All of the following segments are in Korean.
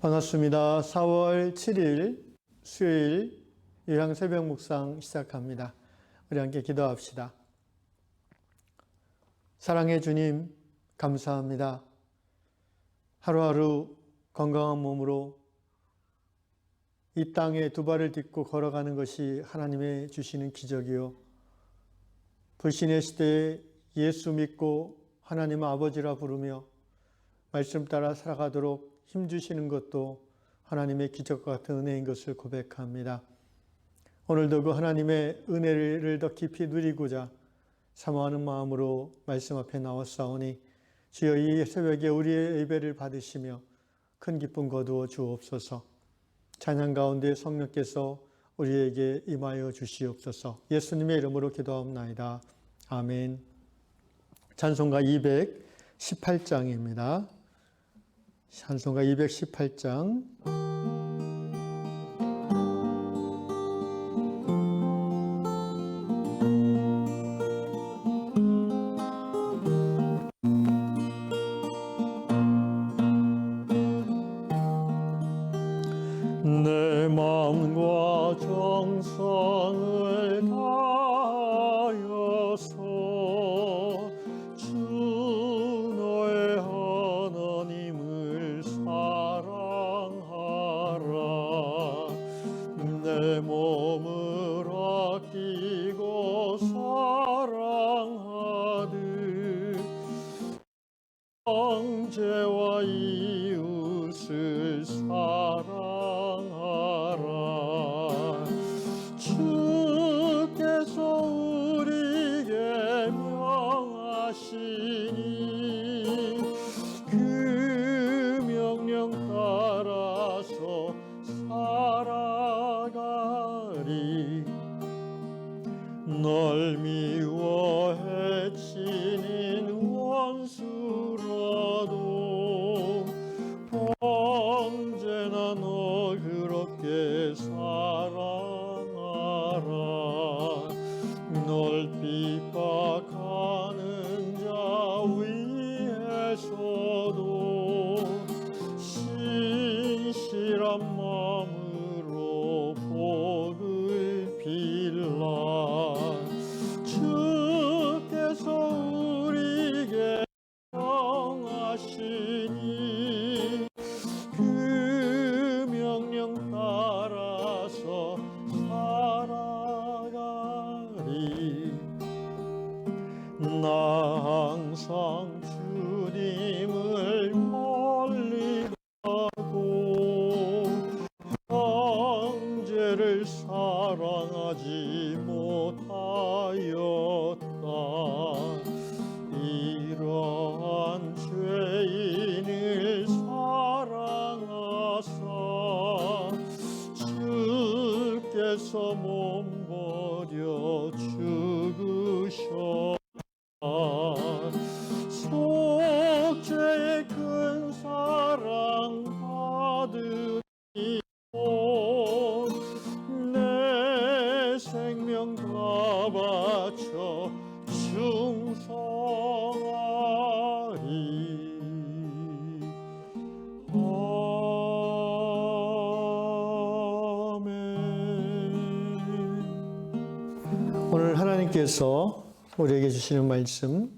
반갑습니다. 4월 7일 수요일 요양 새벽 묵상 시작합니다. 우리 함께 기도합시다. 사랑의 주님, 감사합니다. 하루하루 건강한 몸으로 이 땅에 두 발을 딛고 걸어가는 것이 하나님의 주시는 기적이요. 불신의 시대에 예수 믿고 하나님 아버지라 부르며 말씀 따라 살아가도록 힘주시는 것도 하나님의 기적과 같은 은혜인 것을 고백합니다. 오늘도 그 하나님의 은혜를 더 깊이 누리고자 사모하는 마음으로 말씀 앞에 나왔사오니 주여 이 새벽에 우리의 예배를 받으시며 큰 기쁨 거두어 주옵소서. 찬양 가운데 성령께서 우리에게 임하여 주시옵소서. 예수님의 이름으로 기도하옵나이다. 아멘. 찬송가 218장입니다. 찬송가 218장. 내 마음과 정성을 다하여서 주 너의 하나님을 사랑하라. 내 몸을 아끼고 사랑하듯 형제와 이웃을 사랑하라. 주께서 우리에게 명하시니 그 명령 따라서 살아가리. 널 미워 해치는 원수라도 언제나 너 그렇게 사랑하라. 널 핍박하는 자 위에서도 신실한 마음으로 복을 빌라. 주께서 우리에게 명하시니 그 명령 따라서 살아가리. 나 항상 주님을 멀리 가고 형제를 사랑하지 못하였다. 이러한 죄인을 사랑하사 주께서 몸버려 죽으셨다. 속죄의 큰 사랑 받으니 내 생명 다 바쳐 충성하리. 아멘. 오늘 하나님께서 우리에게 주시는 말씀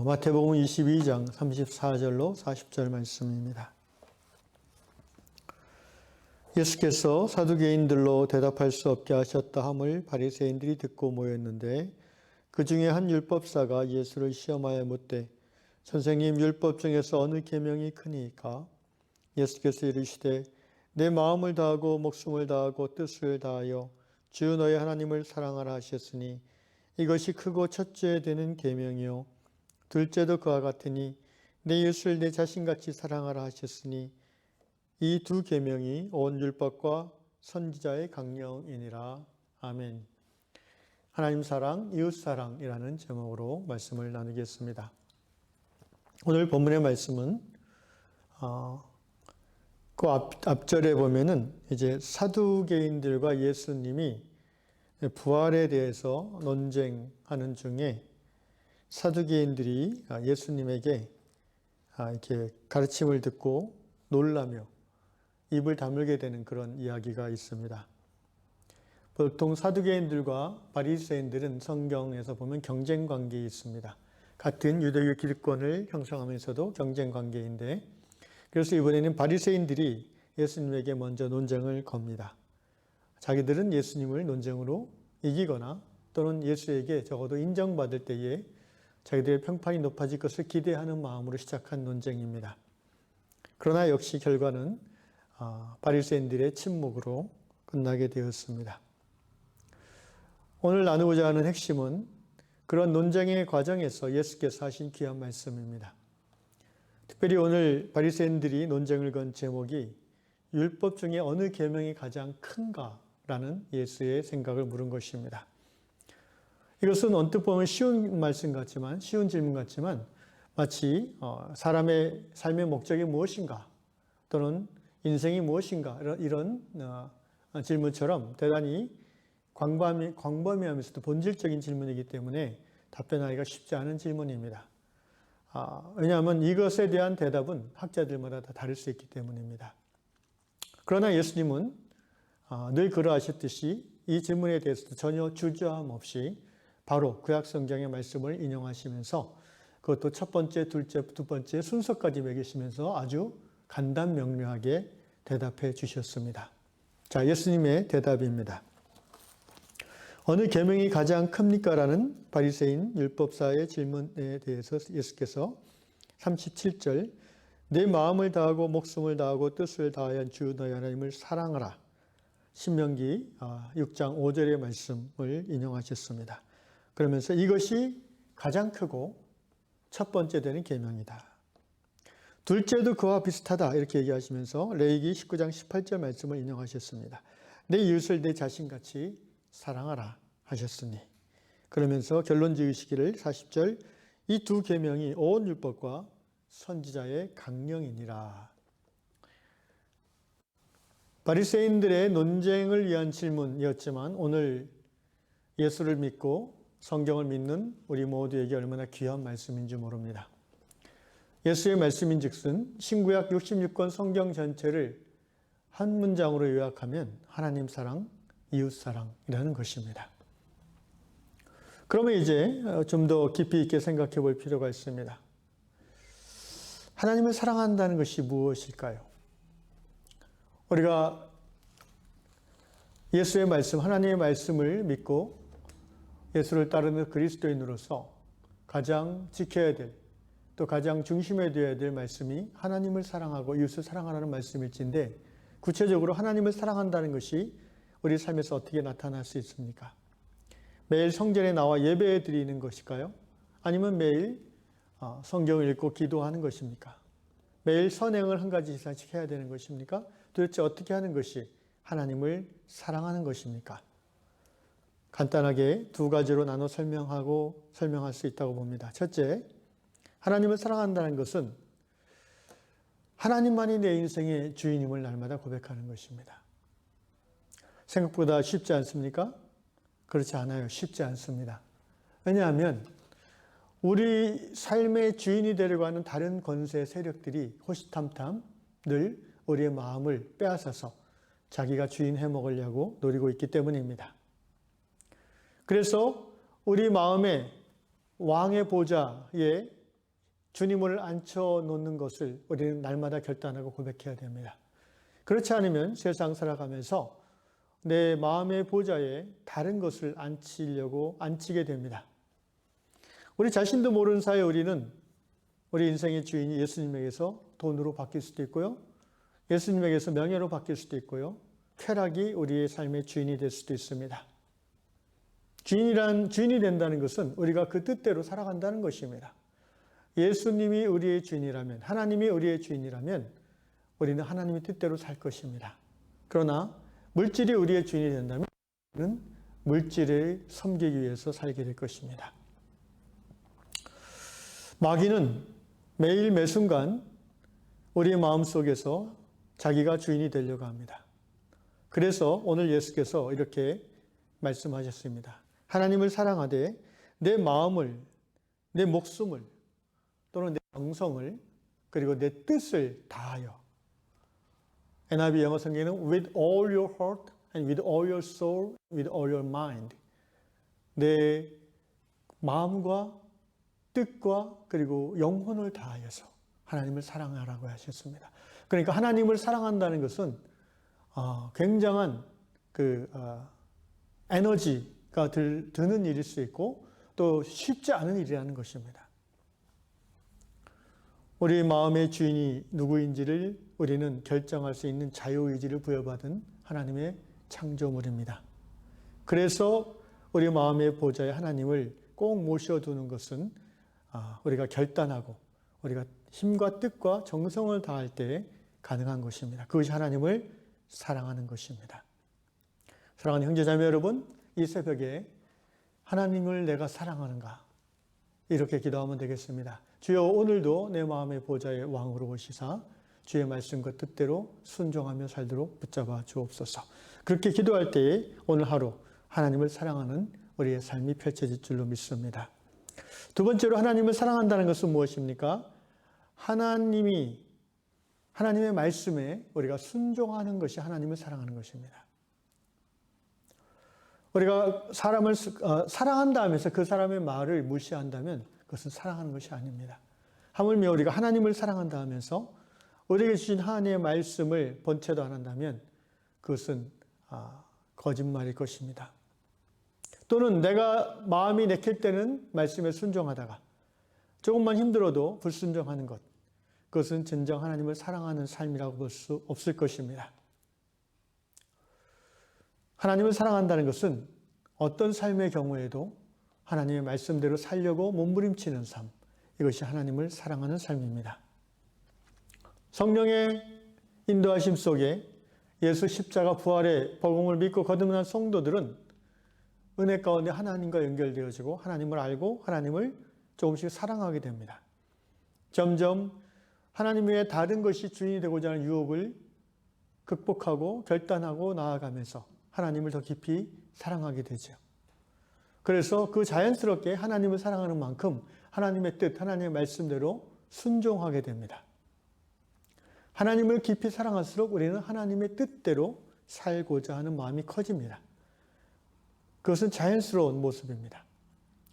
마태복음 22장 34절로 40절 말씀입니다. 예수께서 사두개인들로 대답할 수 없게 하셨다 함을 바리새인들이 듣고 모였는데 그 중에 한 율법사가 예수를 시험하여 묻되 선생님, 율법 중에서 어느 계명이 크니까? 예수께서 이르시되 내 마음을 다하고 목숨을 다하고 뜻을 다하여 주 너의 하나님을 사랑하라 하셨으니 이것이 크고 첫째 되는 계명이요 둘째도 그와 같으니 내 이웃을 내 자신같이 사랑하라 하셨으니 이 두 계명이 온 율법과 선지자의 강령이니라. 아멘. 하나님 사랑, 이웃 사랑이라는 제목으로 말씀을 나누겠습니다. 오늘 본문의 말씀은 그 앞절에 보면은 이제 사두개인들과 예수님이 부활에 대해서 논쟁하는 중에 사두개인들이 예수님에게 이렇게 가르침을 듣고 놀라며 입을 다물게 되는 그런 이야기가 있습니다. 보통 사두개인들과 바리새인들은 성경에서 보면 경쟁 관계에 있습니다. 같은 유대교 기득권을 형성하면서도 경쟁 관계인데, 그래서 이번에는 바리새인들이 예수님에게 먼저 논쟁을 겁니다. 자기들은 예수님을 논쟁으로 이기거나 또는 예수에게 적어도 인정받을 때에 자기들의 평판이 높아질 것을 기대하는 마음으로 시작한 논쟁입니다. 그러나 역시 결과는 바리새인들의 침묵으로 끝나게 되었습니다. 오늘 나누고자 하는 핵심은 그런 논쟁의 과정에서 예수께서 하신 귀한 말씀입니다. 특별히 오늘 바리새인들이 논쟁을 건 제목이 율법 중에 어느 계명이 가장 큰가라는 예수의 생각을 물은 것입니다. 이것은 언뜻 보면 쉬운 말씀 같지만, 쉬운 질문 같지만 마치 사람의 삶의 목적이 무엇인가 또는 인생이 무엇인가 이런 질문처럼 대단히 광범위하면서도 본질적인 질문이기 때문에 답변하기가 쉽지 않은 질문입니다. 왜냐하면 이것에 대한 대답은 학자들마다 다 다를 수 있기 때문입니다. 그러나 예수님은 늘 그러하셨듯이 이 질문에 대해서도 전혀 주저함 없이 바로 구약 성경의 말씀을 인용하시면서 그것도 첫 번째, 둘째, 두 번째 순서까지 매기시면서 아주 간단명료하게 대답해 주셨습니다. 자, 예수님의 대답입니다. 어느 계명이 가장 큽니까? 라는 바리새인 율법사의 질문에 대해서 예수께서 37절 내 마음을 다하고 목숨을 다하고 뜻을 다하여 주 너희 하나님을 사랑하라. 신명기 6장 5절의 말씀을 인용하셨습니다. 그러면서 이것이 가장 크고 첫 번째 되는 계명이다. 둘째도 그와 비슷하다 이렇게 얘기하시면서 레위기 19장 18절 말씀을 인용하셨습니다. 내 이웃을 내 자신같이 사랑하라 하셨으니 그러면서 결론 지으시기를 40절 이 두 계명이 온 율법과 선지자의 강령이니라. 바리새인들의 논쟁을 위한 질문이었지만 오늘 예수를 믿고 성경을 믿는 우리 모두에게 얼마나 귀한 말씀인지 모릅니다. 예수의 말씀인즉슨 신구약 66권 성경 전체를 한 문장으로 요약하면 하나님 사랑, 이웃 사랑이라는 것입니다. 그러면 이제 좀 더 깊이 있게 생각해 볼 필요가 있습니다. 하나님을 사랑한다는 것이 무엇일까요? 우리가 예수의 말씀, 하나님의 말씀을 믿고 예수를 따르는 그리스도인으로서 가장 지켜야 될, 또 가장 중심에 두어야 될 말씀이 하나님을 사랑하고 이웃을 사랑하라는 말씀일진데 구체적으로 하나님을 사랑한다는 것이 우리 삶에서 어떻게 나타날 수 있습니까? 매일 성전에 나와 예배 드리는 것일까요? 아니면 매일 성경을 읽고 기도하는 것입니까? 매일 선행을 한 가지 이상씩 해야 되는 것입니까? 도대체 어떻게 하는 것이 하나님을 사랑하는 것입니까? 간단하게 두 가지로 나눠 설명할 수 있다고 봅니다. 첫째, 하나님을 사랑한다는 것은 하나님만이 내 인생의 주인임을 날마다 고백하는 것입니다. 생각보다 쉽지 않습니까? 그렇지 않아요. 쉽지 않습니다. 왜냐하면 우리 삶의 주인이 되려고 하는 다른 권세 세력들이 호시탐탐 늘 우리의 마음을 빼앗아서 자기가 주인 해먹으려고 노리고 있기 때문입니다. 그래서 우리 마음에 왕의 보좌에 주님을 앉혀놓는 것을 우리는 날마다 결단하고 고백해야 됩니다. 그렇지 않으면 세상 살아가면서 내 마음의 보좌에 다른 것을 앉히게 됩니다. 우리 자신도 모르는 사이에 우리는 우리 인생의 주인이 예수님에게서 돈으로 바뀔 수도 있고요. 예수님에게서 명예로 바뀔 수도 있고요. 쾌락이 우리의 삶의 주인이 될 수도 있습니다. 주인이 된다는 것은 우리가 그 뜻대로 살아간다는 것입니다. 예수님이 우리의 주인이라면, 하나님이 우리의 주인이라면 우리는 하나님의 뜻대로 살 것입니다. 그러나 물질이 우리의 주인이 된다면 우리는 물질을 섬기기 위해서 살게 될 것입니다. 마귀는 매일 매순간 우리의 마음속에서 자기가 주인이 되려고 합니다. 그래서 오늘 예수께서 이렇게 말씀하셨습니다. 하나님을 사랑하되 내 마음을, 내 목숨을 또는 내 정성을 그리고 내 뜻을 다하여 NIV 영어 성경에는 with all your heart and with all your soul, with all your mind. 내 마음과 뜻과 그리고 영혼을 다하여서 하나님을 사랑하라고 하셨습니다. 그러니까 하나님을 사랑한다는 것은 굉장한 에너지가 드는 일일 수 있고 또 쉽지 않은 일이라는 것입니다. 우리 마음의 주인이 누구인지를 우리는 결정할 수 있는 자유의지를 부여받은 하나님의 창조물입니다. 그래서 우리 마음의 보좌에 하나님을 꼭 모셔두는 것은 우리가 결단하고 우리가 힘과 뜻과 정성을 다할 때 가능한 것입니다. 그것이 하나님을 사랑하는 것입니다. 사랑하는 형제자매 여러분, 이 새벽에 하나님을 내가 사랑하는가? 이렇게 기도하면 되겠습니다. 주여, 오늘도 내 마음의 보좌의 왕으로 오시사 주의 말씀과 뜻대로 순종하며 살도록 붙잡아 주옵소서. 그렇게 기도할 때에 오늘 하루 하나님을 사랑하는 우리의 삶이 펼쳐질 줄로 믿습니다. 두 번째로 하나님을 사랑한다는 것은 무엇입니까? 하나님의 말씀에 우리가 순종하는 것이 하나님을 사랑하는 것입니다. 우리가 사람을 사랑한다 하면서 그 사람의 말을 무시한다면 그것은 사랑하는 것이 아닙니다. 하물며 우리가 하나님을 사랑한다 하면서 우리에게 주신 하나님의 말씀을 본체도 안 한다면 그것은 거짓말일 것입니다. 또는 내가 마음이 내킬 때는 말씀에 순종하다가 조금만 힘들어도 불순종하는 것, 그것은 진정 하나님을 사랑하는 삶이라고 볼 수 없을 것입니다. 하나님을 사랑한다는 것은 어떤 삶의 경우에도 하나님의 말씀대로 살려고 몸부림치는 삶, 이것이 하나님을 사랑하는 삶입니다. 성령의 인도하심 속에 예수 십자가 부활의 복음을 믿고 거듭난 성도들은 은혜 가운데 하나님과 연결되어지고 하나님을 알고 하나님을 조금씩 사랑하게 됩니다. 점점 하나님 외에 다른 것이 주인이 되고자 하는 유혹을 극복하고 결단하고 나아가면서 하나님을 더 깊이 사랑하게 되죠. 그래서 그 자연스럽게 하나님을 사랑하는 만큼 하나님의 뜻, 하나님의 말씀대로 순종하게 됩니다. 하나님을 깊이 사랑할수록 우리는 하나님의 뜻대로 살고자 하는 마음이 커집니다. 그것은 자연스러운 모습입니다.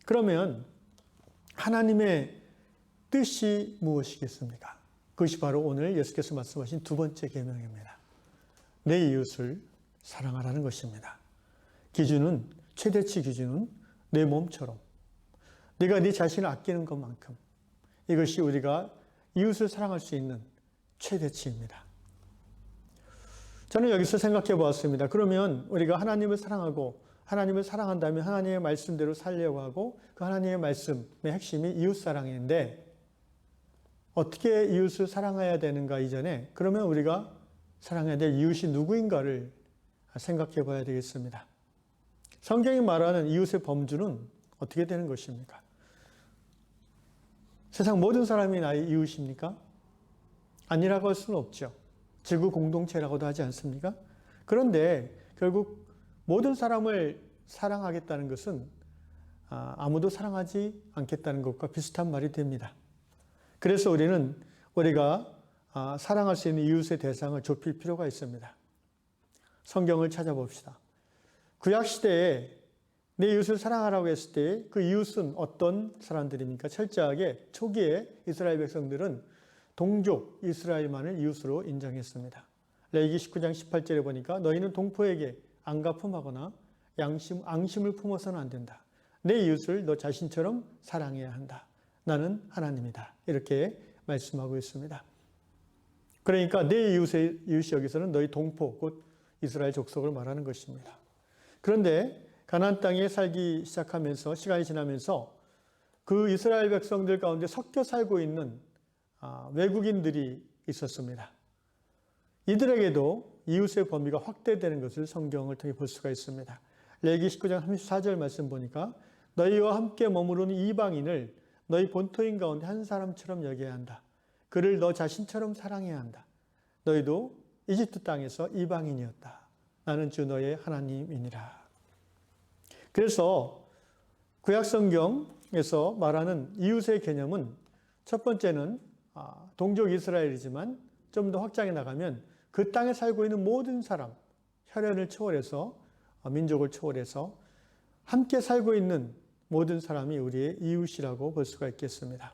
그러면 하나님의 뜻이 무엇이겠습니까? 그것이 바로 오늘 예수께서 말씀하신 두 번째 계명입니다. 내 이웃을 사랑하라는 것입니다. 기준은, 최대치 기준은 내 몸처럼 네가 네 자신을 아끼는 것만큼, 이것이 우리가 이웃을 사랑할 수 있는 최대치입니다. 저는 여기서 생각해 보았습니다. 그러면 우리가 하나님을 사랑하고 하나님을 사랑한다면 하나님의 말씀대로 살려고 하고 그 하나님의 말씀의 핵심이 이웃사랑인데 어떻게 이웃을 사랑해야 되는가 이전에 그러면 우리가 사랑해야 될 이웃이 누구인가를 생각해 봐야 되겠습니다. 성경이 말하는 이웃의 범주는 어떻게 되는 것입니까? 세상 모든 사람이 나의 이웃입니까? 아니라고 할 수는 없죠. 지구 공동체라고도 하지 않습니까? 그런데 결국 모든 사람을 사랑하겠다는 것은 아무도 사랑하지 않겠다는 것과 비슷한 말이 됩니다. 그래서 우리가 사랑할 수 있는 이웃의 대상을 좁힐 필요가 있습니다. 성경을 찾아봅시다. 구약시대에 내 이웃을 사랑하라고 했을 때 그 이웃은 어떤 사람들입니까? 철저하게 초기에 이스라엘 백성들은 동족 이스라엘만을 이웃으로 인정했습니다. 레위기 19장 18절에 보니까 너희는 동포에게 안가품하거나 앙심을 품어서는 안 된다. 내 이웃을 너 자신처럼 사랑해야 한다. 나는 하나님이다. 이렇게 말씀하고 있습니다. 그러니까 내 이웃이 여기서는 너희 동포, 곧 이스라엘 족속을 말하는 것입니다. 그런데 가나안 땅에 살기 시작하면서 시간이 지나면서 그 이스라엘 백성들 가운데 섞여 살고 있는 외국인들이 있었습니다. 이들에게도 이웃의 범위가 확대되는 것을 성경을 통해 볼 수가 있습니다. 레위기 19장 34절 말씀 보니까 너희와 함께 머무르는 이방인을 너희 본토인 가운데 한 사람처럼 여겨야 한다. 그를 너 자신처럼 사랑해야 한다. 너희도 이집트 땅에서 이방인이었다. 나는 주 너의 하나님이니라. 그래서 구약성경에서 말하는 이웃의 개념은 첫 번째는 동족 이스라엘이지만 좀 더 확장해 나가면 그 땅에 살고 있는 모든 사람, 혈연을 초월해서, 민족을 초월해서 함께 살고 있는 모든 사람이 우리의 이웃이라고 볼 수가 있겠습니다.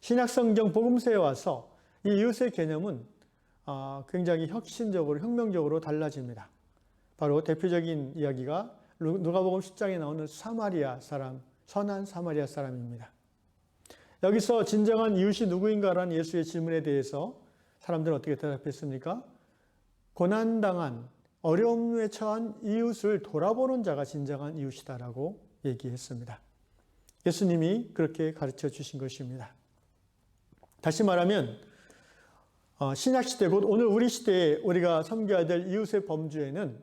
신약성경 복음서에 와서 이 이웃의 개념은 굉장히 혁신적으로, 혁명적으로 달라집니다. 바로 대표적인 이야기가 누가복음 10장에 나오는 사마리아 사람, 선한 사마리아 사람입니다. 여기서 진정한 이웃이 누구인가라는 예수의 질문에 대해서 사람들은 어떻게 대답했습니까? 고난당한, 어려움에 처한 이웃을 돌아보는 자가 진정한 이웃이다라고 얘기했습니다. 예수님이 그렇게 가르쳐 주신 것입니다. 다시 말하면 신약시대, 곧 오늘 우리 시대에 우리가 섬겨야 될 이웃의 범주에는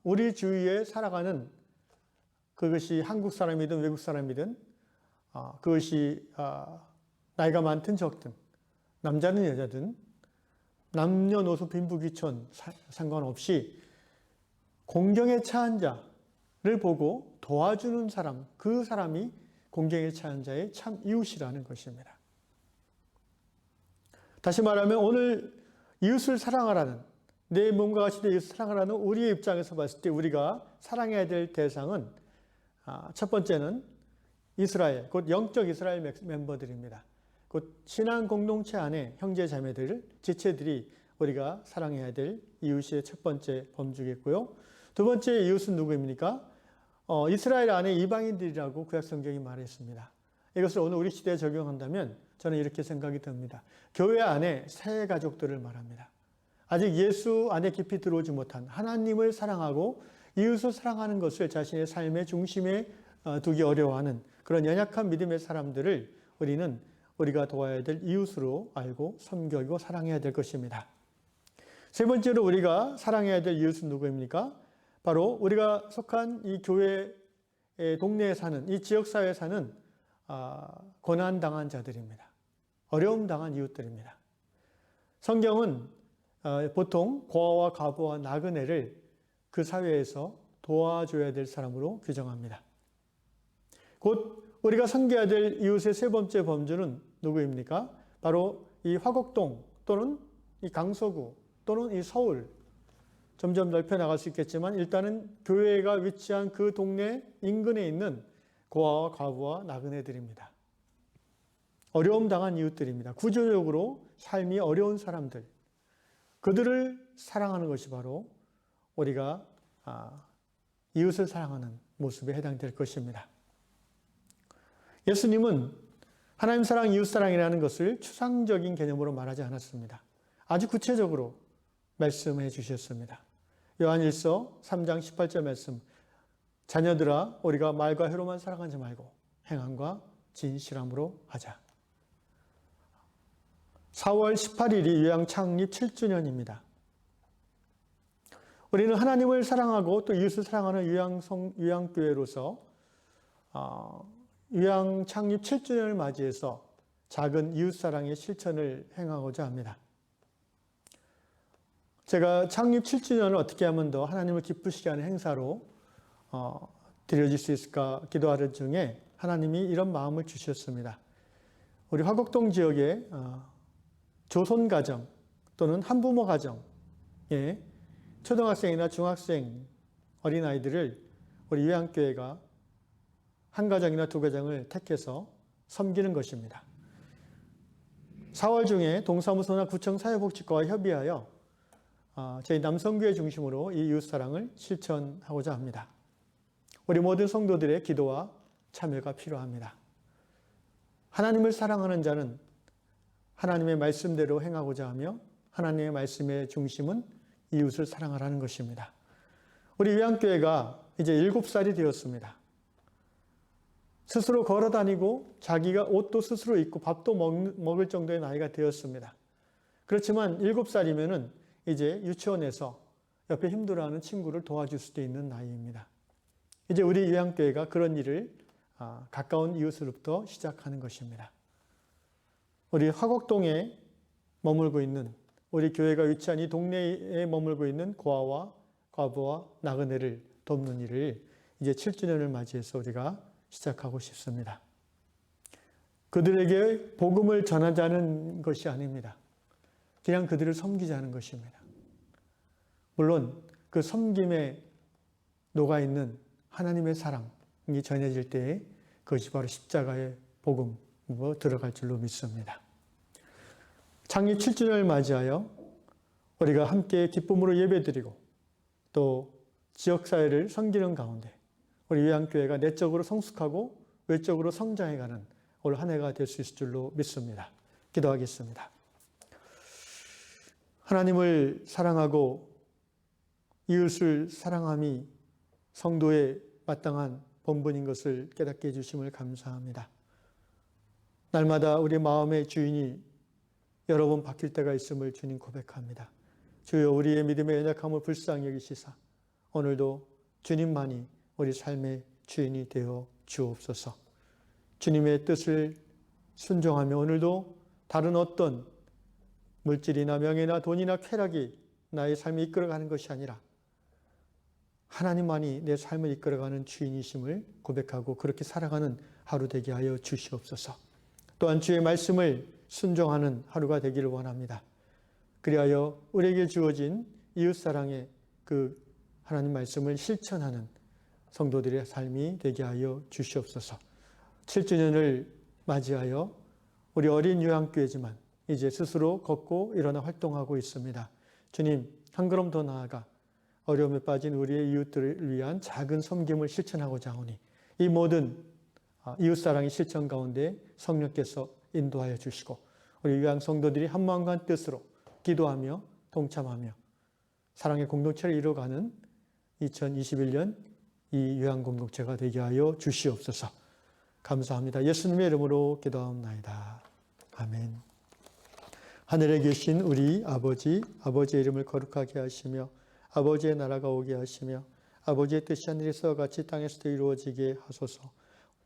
우리 주위에 살아가는, 그것이 한국 사람이든 외국 사람이든 그것이 나이가 많든 적든, 남자든 여자든, 남녀노소 빈부귀천 상관없이 공경에 처한 자를 보고 도와주는 사람, 그 사람이 공경에 처한 자의 참 이웃이라는 것입니다. 다시 말하면 오늘 이웃을 사랑하라는, 내 몸과 같이 내 이웃을 사랑하라는 우리의 입장에서 봤을 때 우리가 사랑해야 될 대상은 첫 번째는 이스라엘, 곧 영적 이스라엘 멤버들입니다. 곧 신앙 공동체 안에 형제 자매들, 지체들이 우리가 사랑해야 될 이웃의 첫 번째 범주겠고요. 두 번째 이웃은 누구입니까? 이스라엘 안에 이방인들이라고 구약성경이 말했습니다. 이것을 오늘 우리 시대에 적용한다면 저는 이렇게 생각이 듭니다. 교회 안에 새 가족들을 말합니다. 아직 예수 안에 깊이 들어오지 못한, 하나님을 사랑하고 이웃을 사랑하는 것을 자신의 삶의 중심에 두기 어려워하는 그런 연약한 믿음의 사람들을 우리가 도와야 될 이웃으로 알고 섬기고 사랑해야 될 것입니다. 세 번째로 우리가 사랑해야 될 이웃은 누구입니까? 바로 우리가 속한 이 교회 동네에 사는, 이 지역사회에 사는 고난당한 자들입니다. 어려움 당한 이웃들입니다. 성경은 보통 고아와 과부와 나그네를 그 사회에서 도와줘야 될 사람으로 규정합니다. 곧 우리가 섬겨야 될 이웃의 세 번째 범주는 누구입니까? 바로 이 화곡동 또는 이 강서구 또는 이 서울, 점점 넓혀 나갈 수 있겠지만 일단은 교회가 위치한 그 동네 인근에 있는 고아와 과부와 나그네들입니다. 어려움 당한 이웃들입니다. 구조적으로 삶이 어려운 사람들, 그들을 사랑하는 것이 바로 우리가 이웃을 사랑하는 모습에 해당될 것입니다. 예수님은 하나님 사랑, 이웃 사랑이라는 것을 추상적인 개념으로 말하지 않았습니다. 아주 구체적으로 말씀해 주셨습니다. 요한일서 3장 18절 말씀, 자녀들아 우리가 말과 혀로만 사랑하지 말고 행함과 진실함으로 하자. 4월 18일이 요양 창립 7주년입니다. 우리는 하나님을 사랑하고 또 이웃을 사랑하는 요양교회로서 요양 창립 7주년을 맞이해서 작은 이웃사랑의 실천을 행하고자 합니다. 제가 창립 7주년을 어떻게 하면 더 하나님을 기쁘시게 하는 행사로 드려질 수 있을까 기도하는 중에 하나님이 이런 마음을 주셨습니다. 우리 화곡동 지역에 조손가정 또는 한부모 가정에 초등학생이나 중학생 어린아이들을 우리 요양교회가 한 가정이나 두 가정을 택해서 섬기는 것입니다. 4월 중에 동사무소나 구청 사회복지과와 협의하여 저희 남성교회 중심으로 이 이웃사랑을 실천하고자 합니다. 우리 모든 성도들의 기도와 참여가 필요합니다. 하나님을 사랑하는 자는 하나님의 말씀대로 행하고자 하며 하나님의 말씀의 중심은 이웃을 사랑하라는 것입니다. 우리 요양교회가 이제 7살이 되었습니다. 스스로 걸어다니고 자기가 옷도 스스로 입고 밥도 먹을 정도의 나이가 되었습니다. 그렇지만 7살이면은 이제 유치원에서 옆에 힘들어하는 친구를 도와줄 수도 있는 나이입니다. 이제 우리 요양교회가 그런 일을 가까운 이웃으로부터 시작하는 것입니다. 우리 화곡동에 머물고 있는, 우리 교회가 위치한 이 동네에 머물고 있는 고아와 과부와 나그네를 돕는 일을 이제 7주년을 맞이해서 우리가 시작하고 싶습니다. 그들에게 복음을 전하자는 것이 아닙니다. 그냥 그들을 섬기자는 것입니다. 물론 그 섬김에 녹아있는 하나님의 사랑이 전해질 때에 그것이 바로 십자가의 복음으로 들어갈 줄로 믿습니다. 창립 7주년을 맞이하여 우리가 함께 기쁨으로 예배드리고 또 지역사회를 섬기는 가운데 우리 요양교회가 내적으로 성숙하고 외적으로 성장해가는 올 한 해가 될 수 있을 줄로 믿습니다. 기도하겠습니다. 하나님을 사랑하고 이웃을 사랑함이 성도의 마땅한 본분인 것을 깨닫게 해주심을 감사합니다. 날마다 우리 마음의 주인이 여러 번 바뀔 때가 있음을 주님 고백합니다. 주여 우리의 믿음의 연약함을 불쌍히 여기시사 오늘도 주님만이 우리 삶의 주인이 되어 주옵소서. 주님의 뜻을 순종하며 오늘도 다른 어떤 물질이나 명예나 돈이나 쾌락이 나의 삶을 이끌어가는 것이 아니라 하나님만이 내 삶을 이끌어가는 주인이심을 고백하고 그렇게 살아가는 하루 되게 하여 주시옵소서. 또한 주의 말씀을 순종하는 하루가 되기를 원합니다. 그리하여 우리에게 주어진 이웃사랑의 그 하나님 말씀을 실천하는 성도들의 삶이 되게 하여 주시옵소서. 7주년을 맞이하여 우리 어린 요양교회지만 이제 스스로 걷고 일어나 활동하고 있습니다. 주님, 한 걸음 더 나아가 어려움에 빠진 우리의 이웃들을 위한 작은 섬김을 실천하고자 하오니 이 모든 이웃사랑의 실천 가운데 성령께서 인도하여 주시고 우리 요양 성도들이 한 마음과 한 뜻으로 기도하며 동참하며 사랑의 공동체를 이루어가는 2021년 이 요양 공동체가 되게 하여 주시옵소서. 감사합니다. 예수님의 이름으로 기도하옵나이다. 아멘. 하늘에 계신 우리 아버지, 아버지의 이름을 거룩하게 하시며 아버지의 나라가 오게 하시며 아버지의 뜻이 하늘에서 같이 땅에서도 이루어지게 하소서.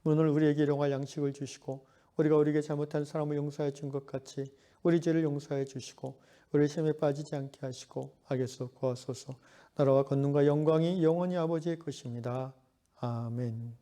오늘 우리에게 일용할 양식을 주시고 우리가 우리에게 잘못한 사람을 용서해 준 것 같이 우리 죄를 용서해 주시고 우리 시험에 빠지지 않게 하시고 악에서 구하소서. 나라와 권능과 영광이 영원히 아버지의 것입니다. 아멘.